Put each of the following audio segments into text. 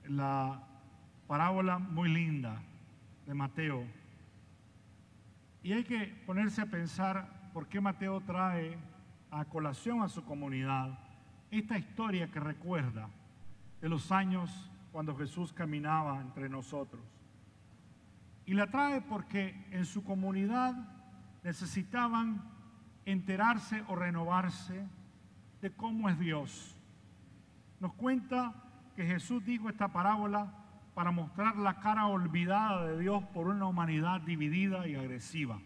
la parábola muy linda de Mateo. Y hay que ponerse a pensar por qué Mateo trae a colación a su comunidad esta historia que recuerda de los años cuando Jesús caminaba entre nosotros. Y la trae porque en su comunidad necesitaban enterarse o renovarse de cómo es Dios. Nos cuenta que Jesús dijo esta parábola para mostrar la cara olvidada de Dios por una humanidad dividida y agresiva.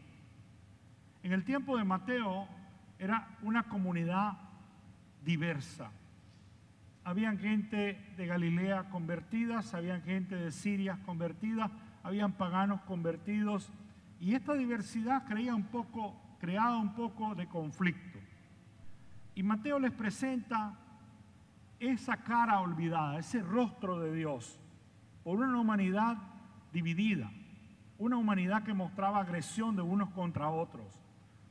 En el tiempo de Mateo era una comunidad diversa. Habían gente de Galilea convertidas, habían gente de Siria convertida, habían paganos convertidos, y esta diversidad creaba un poco de conflicto. Y Mateo les presenta esa cara olvidada, ese rostro de Dios, por una humanidad dividida, una humanidad que mostraba agresión de unos contra otros,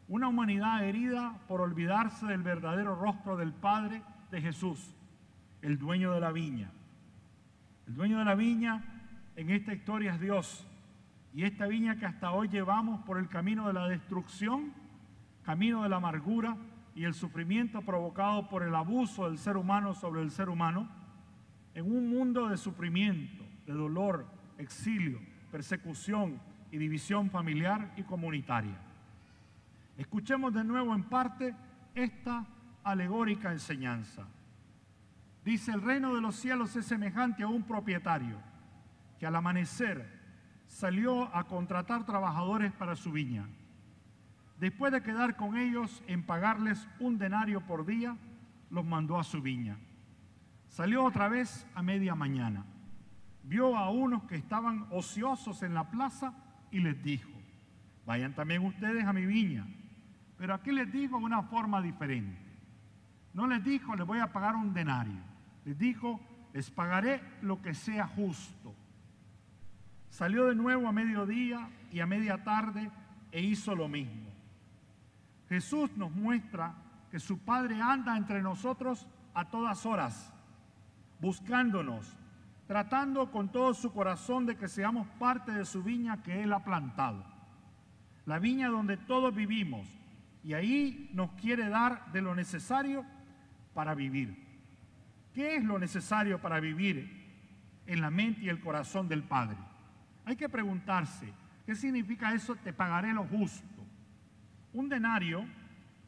una humanidad herida por olvidarse del verdadero rostro del Padre de Jesús, el dueño de la viña. El dueño de la viña en esta historia es Dios, y esta viña que hasta hoy llevamos por el camino de la destrucción, camino de la amargura y el sufrimiento provocado por el abuso del ser humano sobre el ser humano, en un mundo de sufrimiento, de dolor, exilio, persecución y división familiar y comunitaria. Escuchemos de nuevo en parte esta alegórica enseñanza. Dice: el reino de los cielos es semejante a un propietario que al amanecer salió a contratar trabajadores para su viña. Después de quedar con ellos en pagarles 1 denario por día, los mandó a su viña. Salió otra vez a media mañana. Vio a unos que estaban ociosos en la plaza y les dijo: vayan también ustedes a mi viña. Pero aquí les dijo de una forma diferente. No les dijo: les voy a pagar 1 denario. Les dijo: les pagaré lo que sea justo. Salió de nuevo a mediodía y a media tarde e hizo lo mismo. Jesús nos muestra que su Padre anda entre nosotros a todas horas, buscándonos, tratando con todo su corazón de que seamos parte de su viña que Él ha plantado. La viña donde todos vivimos, y ahí nos quiere dar de lo necesario para vivir. ¿Qué es lo necesario para vivir en la mente y el corazón del Padre? Hay que preguntarse, ¿qué significa eso? Te pagaré lo justo. 1 denario,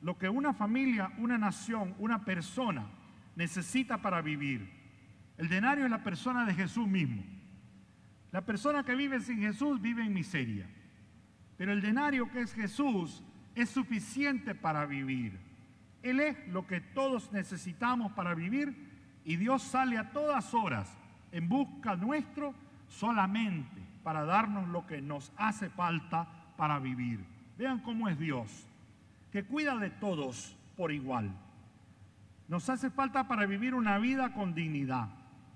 lo que una familia, una nación, una persona necesita para vivir. El denario es la persona de Jesús mismo. La persona que vive sin Jesús vive en miseria. Pero el denario, que es Jesús, es suficiente para vivir. Él es lo que todos necesitamos para vivir, y Dios sale a todas horas en busca nuestro solamente para darnos lo que nos hace falta para vivir. Vean cómo es Dios, que cuida de todos por igual. Nos hace falta para vivir una vida con dignidad,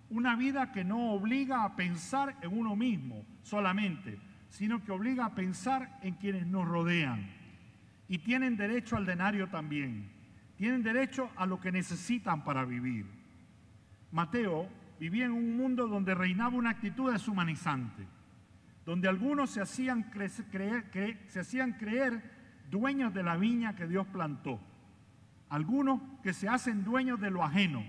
una vida que no obliga a pensar en uno mismo solamente, sino que obliga a pensar en quienes nos rodean. Y tienen derecho al denario también, tienen derecho a lo que necesitan para vivir. Mateo vivía en un mundo donde reinaba una actitud deshumanizante, donde algunos se hacían creer dueños de la viña que Dios plantó, algunos que se hacen dueños de lo ajeno.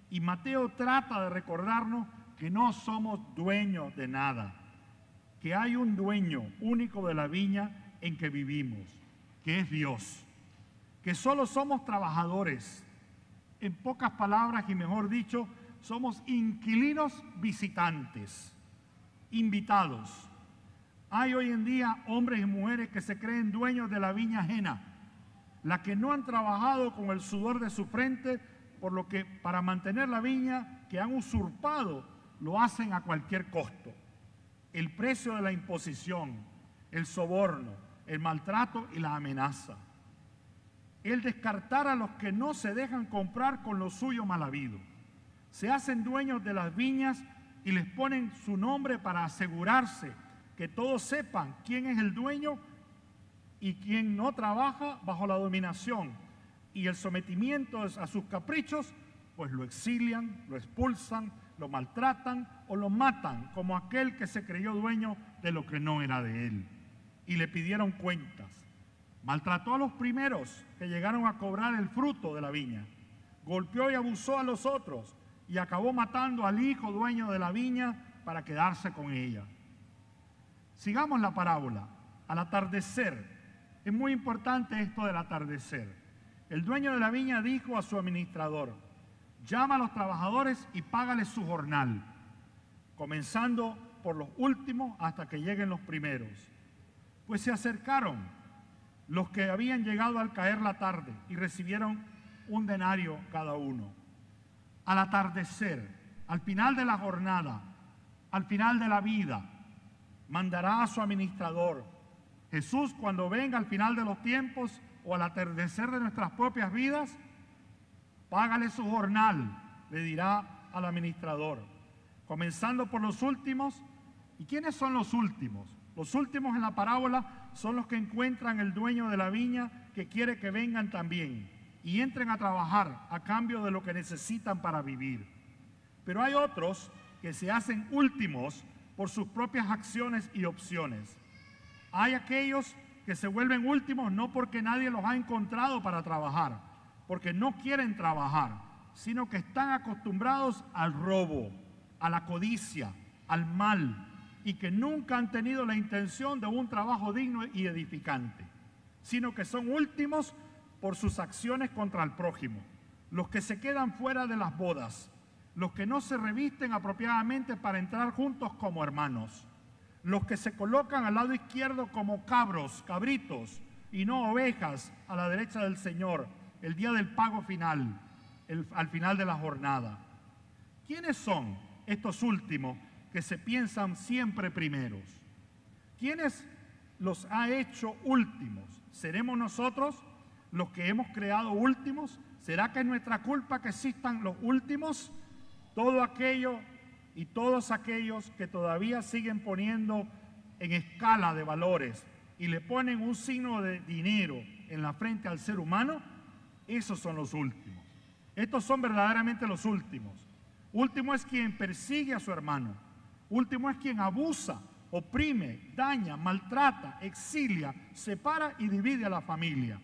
Y Mateo trata de recordarnos que no somos dueños de nada, que hay un dueño único de la viña en que vivimos, que es Dios, que solo somos trabajadores. En pocas palabras, y mejor dicho, somos inquilinos visitantes, invitados. Hay hoy en día hombres y mujeres que se creen dueños de la viña ajena, la que no han trabajado con el sudor de su frente, por lo que para mantener la viña que han usurpado lo hacen a cualquier costo. El precio de la imposición, el soborno, el maltrato y la amenaza. El descartar a los que no se dejan comprar con lo suyo mal habido. Se hacen dueños de las viñas y les ponen su nombre para asegurarse que todos sepan quién es el dueño y quién no trabaja bajo la dominación y el sometimiento a sus caprichos, pues lo exilian, lo expulsan, lo maltratan o lo matan, como aquel que se creyó dueño de lo que no era de él. Y le pidieron cuentas. Maltrató a los primeros que llegaron a cobrar el fruto de la viña. Golpeó y abusó a los otros y acabó matando al hijo dueño de la viña para quedarse con ella. Sigamos la parábola. Al atardecer, es muy importante esto del atardecer. El dueño de la viña dijo a su administrador: llama a los trabajadores y págales su jornal, comenzando por los últimos hasta que lleguen los primeros. Pues se acercaron los que habían llegado al caer la tarde y recibieron un denario cada uno. Al atardecer, al final de la jornada, al final de la vida, mandará a su administrador. Jesús, cuando venga al final de los tiempos o al atardecer de nuestras propias vidas, págale su jornal, le dirá al administrador, comenzando por los últimos. ¿Y quiénes son los últimos? Los últimos en la parábola son los que encuentran el dueño de la viña, que quiere que vengan también y entren a trabajar a cambio de lo que necesitan para vivir. Pero hay otros que se hacen últimos por sus propias acciones y opciones. Hay aquellos que se vuelven últimos no porque nadie los ha encontrado para trabajar, porque no quieren trabajar, sino que están acostumbrados al robo, a la codicia, al mal, y que nunca han tenido la intención de un trabajo digno y edificante, sino que son últimos por sus acciones contra el prójimo, los que se quedan fuera de las bodas, los que no se revisten apropiadamente para entrar juntos como hermanos, los que se colocan al lado izquierdo como cabritos, y no ovejas a la derecha del Señor, el día del pago final, al final de la jornada. ¿Quiénes son estos últimos que se piensan siempre primeros? ¿Quiénes los ha hecho últimos? ¿Seremos nosotros los que hemos creado últimos? ¿Será que es nuestra culpa que existan los últimos? Todo aquello y todos aquellos que todavía siguen poniendo en escala de valores y le ponen un signo de dinero en la frente al ser humano, esos son los últimos. Estos son verdaderamente los últimos. Último es quien persigue a su hermano. Último es quien abusa, oprime, daña, maltrata, exilia, separa y divide a la familia.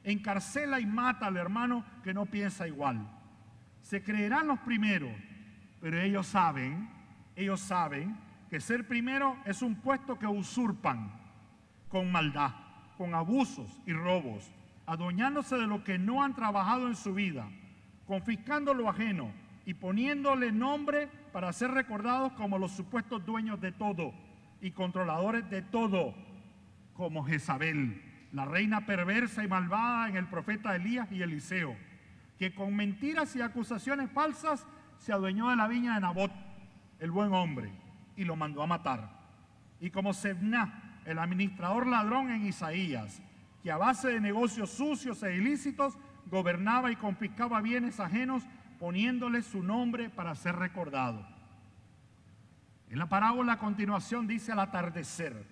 Encarcela y mata al hermano que no piensa igual. Se creerán los primeros, pero ellos saben que ser primero es un puesto que usurpan con maldad, con abusos y robos, adueñándose de lo que no han trabajado en su vida, confiscando lo ajeno y poniéndole nombre para ser recordados como los supuestos dueños de todo y controladores de todo, como Jezabel, la reina perversa y malvada en el profeta Elías y Eliseo, que con mentiras y acusaciones falsas se adueñó de la viña de Nabot, el buen hombre, y lo mandó a matar. Y como Sebna, el administrador ladrón en Isaías, que a base de negocios sucios e ilícitos gobernaba y confiscaba bienes ajenos, poniéndole su nombre para ser recordado. En la parábola a continuación dice: al atardecer,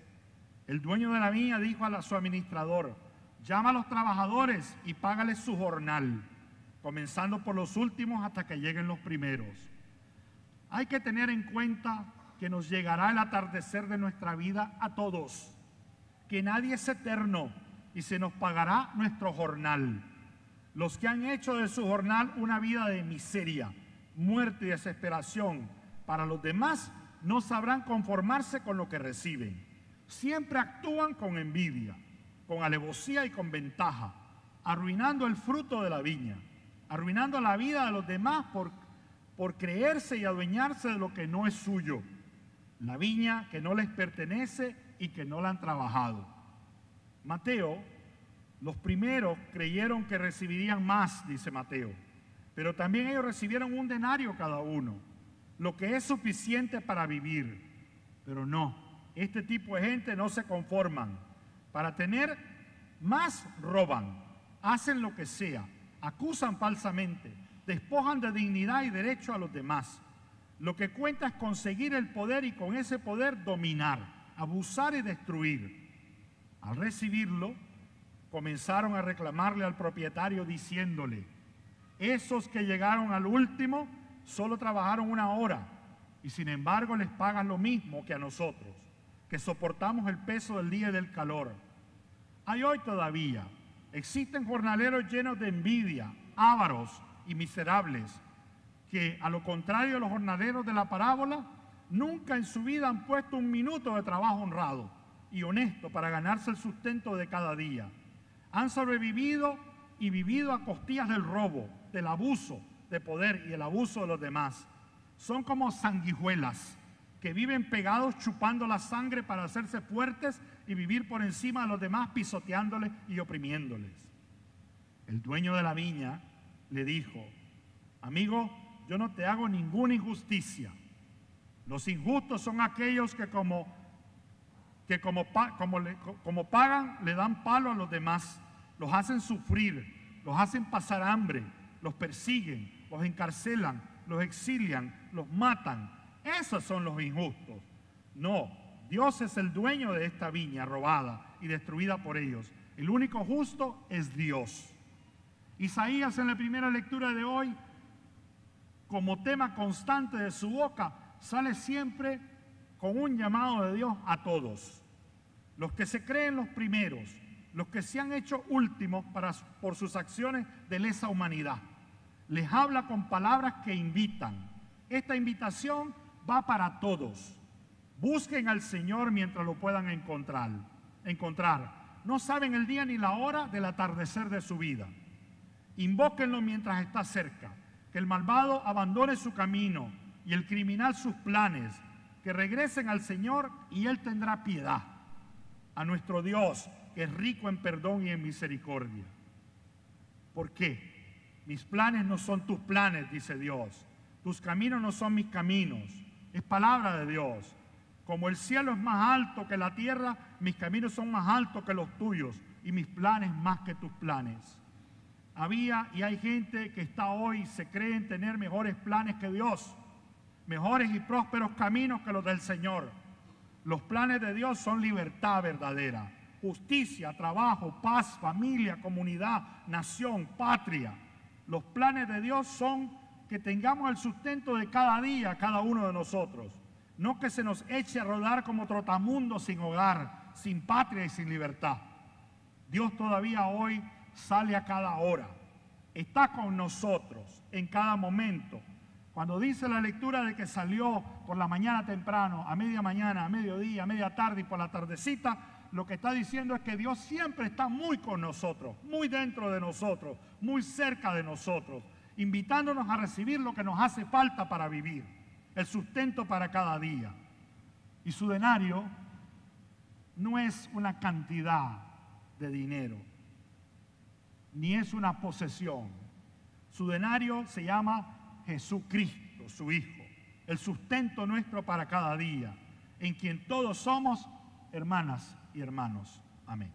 el dueño de la viña dijo a su administrador: llama a los trabajadores y págales su jornal, comenzando por los últimos hasta que lleguen los primeros. Hay que tener en cuenta que nos llegará el atardecer de nuestra vida a todos, que nadie es eterno y se nos pagará nuestro jornal. Los que han hecho de su jornal una vida de miseria, muerte y desesperación para los demás no sabrán conformarse con lo que reciben. Siempre actúan con envidia, con alevosía y con ventaja, arruinando el fruto de la viña, arruinando la vida de los demás por creerse y adueñarse de lo que no es suyo, la viña que no les pertenece y que no la han trabajado. Mateo: los primeros creyeron que recibirían más, dice Mateo, pero también ellos recibieron un denario cada uno, lo que es suficiente para vivir. Pero no, este tipo de gente no se conforman. Para tener más roban, hacen lo que sea, acusan falsamente, despojan de dignidad y derecho a los demás. Lo que cuenta es conseguir el poder y con ese poder dominar, abusar y destruir. Al recibirlo, comenzaron a reclamarle al propietario diciéndole: esos que llegaron al último solo trabajaron 1 hora y sin embargo les pagan lo mismo que a nosotros, que soportamos el peso del día y del calor. Hay hoy todavía, existen jornaleros llenos de envidia, ávaros y miserables, que a lo contrario de los jornaleros de la parábola, nunca en su vida han puesto 1 minuto de trabajo honrado y honesto para ganarse el sustento de cada día. Han sobrevivido y vivido a costillas del robo, del abuso de poder y el abuso de los demás. Son como sanguijuelas que viven pegados chupando la sangre para hacerse fuertes y vivir por encima de los demás pisoteándoles y oprimiéndoles. El dueño de la viña le dijo: amigo, yo no te hago ninguna injusticia. Los injustos son aquellos que como pagan, le dan palo a los demás, los hacen sufrir, los hacen pasar hambre, los persiguen, los encarcelan, los exilian, los matan. Esos son los injustos. No, Dios es el dueño de esta viña robada y destruida por ellos. El único justo es Dios. Isaías, en la primera lectura de hoy, como tema constante de su boca, sale siempre con un llamado de Dios a todos. Los que se creen los primeros, los que se han hecho últimos por sus acciones de lesa humanidad. Les habla con palabras que invitan. Esta invitación va para todos. Busquen al Señor mientras lo puedan encontrar. No saben el día ni la hora del atardecer de su vida. Invóquenlo mientras está cerca. Que el malvado abandone su camino y el criminal sus planes. Que regresen al Señor y Él tendrá piedad. A nuestro Dios, que es rico en perdón y en misericordia. ¿Por qué? Mis planes no son tus planes, dice Dios. Tus caminos no son mis caminos. Es palabra de Dios. Como el cielo es más alto que la tierra, mis caminos son más altos que los tuyos y mis planes más que tus planes. Había y hay gente que está hoy, se creen tener mejores planes que Dios, mejores y prósperos caminos que los del Señor. Los planes de Dios son libertad verdadera, justicia, trabajo, paz, familia, comunidad, nación, patria. Los planes de Dios son que tengamos el sustento de cada día, cada uno de nosotros. No que se nos eche a rodar como trotamundos sin hogar, sin patria y sin libertad. Dios todavía hoy sale a cada hora. Está con nosotros en cada momento. Cuando dice la lectura de que salió por la mañana temprano, a media mañana, a mediodía, a media tarde y por la tardecita, lo que está diciendo es que Dios siempre está muy con nosotros, muy dentro de nosotros, muy cerca de nosotros, invitándonos a recibir lo que nos hace falta para vivir, el sustento para cada día. Y su denario no es una cantidad de dinero, ni es una posesión. Su denario se llama Jesucristo, su Hijo, el sustento nuestro para cada día, en quien todos somos hermanas y hermanos. Amén.